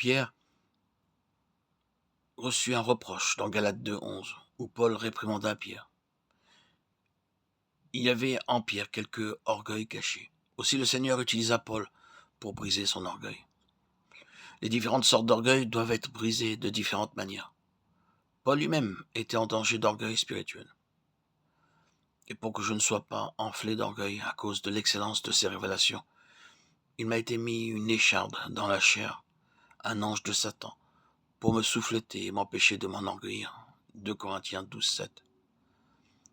Pierre reçut un reproche dans Galates 2:11, où Paul réprimanda Pierre. Il y avait en Pierre quelque orgueil caché. Aussi le Seigneur utilisa Paul pour briser son orgueil. Les différentes sortes d'orgueil doivent être brisées de différentes manières. Paul lui-même était en danger d'orgueil spirituel. Et pour que je ne sois pas enflé d'orgueil à cause de l'excellence de ses révélations, il m'a été mis une écharde dans la chair, un ange de Satan, pour me souffleter et m'empêcher de m'enorgueillir. 2 Corinthiens 12:7.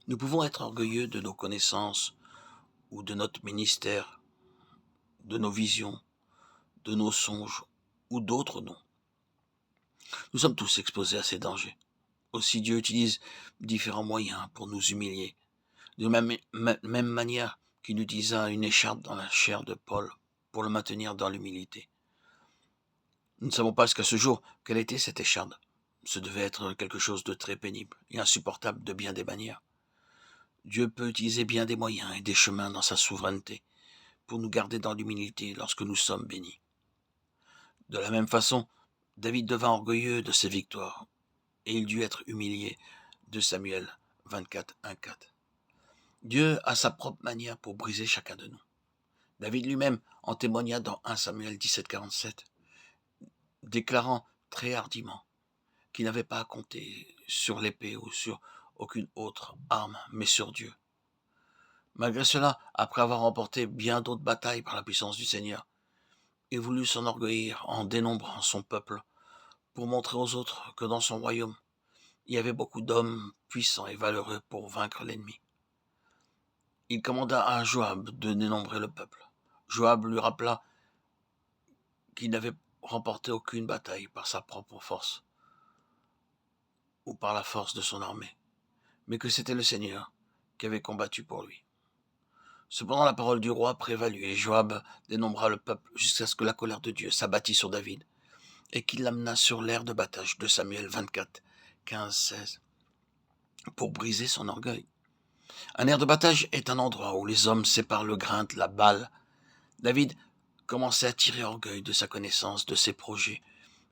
Nous pouvons être orgueilleux de nos connaissances ou de notre ministère, de nos visions, de nos songes ou d'autres non. Nous sommes tous exposés à ces dangers. Aussi Dieu utilise différents moyens pour nous humilier. De même manière qu'il utilisa une écharpe dans la chair de Paul pour le maintenir dans l'humilité. Nous ne savons pas jusqu'à ce jour quelle était cette écharpe. Ce devait être quelque chose de très pénible et insupportable de bien des manières. Dieu peut utiliser bien des moyens et des chemins dans sa souveraineté pour nous garder dans l'humilité lorsque nous sommes bénis. De la même façon, David devint orgueilleux de ses victoires et il dut être humilié. 2 Samuel 24:1-4. Dieu a sa propre manière pour briser chacun de nous. David lui-même en témoigna dans 1 Samuel 17:47, déclarant très hardiment qu'il n'avait pas à compter sur l'épée ou sur aucune autre arme, mais sur Dieu. Malgré cela, après avoir remporté bien d'autres batailles par la puissance du Seigneur, il voulut s'enorgueillir en dénombrant son peuple pour montrer aux autres que dans son royaume, il y avait beaucoup d'hommes puissants et valeureux pour vaincre l'ennemi. Il commanda à Joab de dénombrer le peuple. Joab lui rappela qu'il n'avait remporté aucune bataille par sa propre force ou par la force de son armée, mais que c'était le Seigneur qui avait combattu pour lui. Cependant la parole du roi prévalut et Joab dénombra le peuple jusqu'à ce que la colère de Dieu s'abattît sur David et qu'il l'amena sur l'aire de bataille de Samuel 24:15-16 pour briser son orgueil. Un aire de bataille est un endroit où les hommes séparent le grain de la balle. David commençait à tirer orgueil de sa connaissance, de ses projets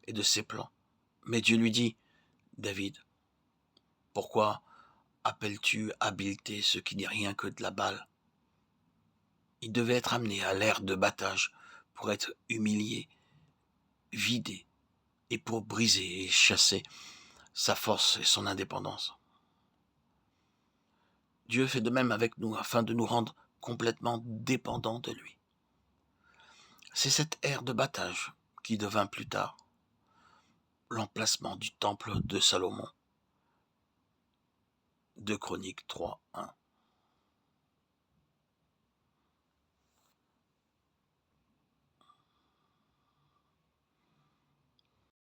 et de ses plans. Mais Dieu lui dit, « David, pourquoi appelles-tu habileté ce qui n'est rien que de la balle ?» Il devait être amené à l'aire de bataille pour être humilié, vidé, et pour briser et chasser sa force et son indépendance. Dieu fait de même avec nous afin de nous rendre complètement dépendants de lui. C'est cette aire de bataille qui devint plus tard l'emplacement du temple de Salomon. 2 Chroniques 3:1.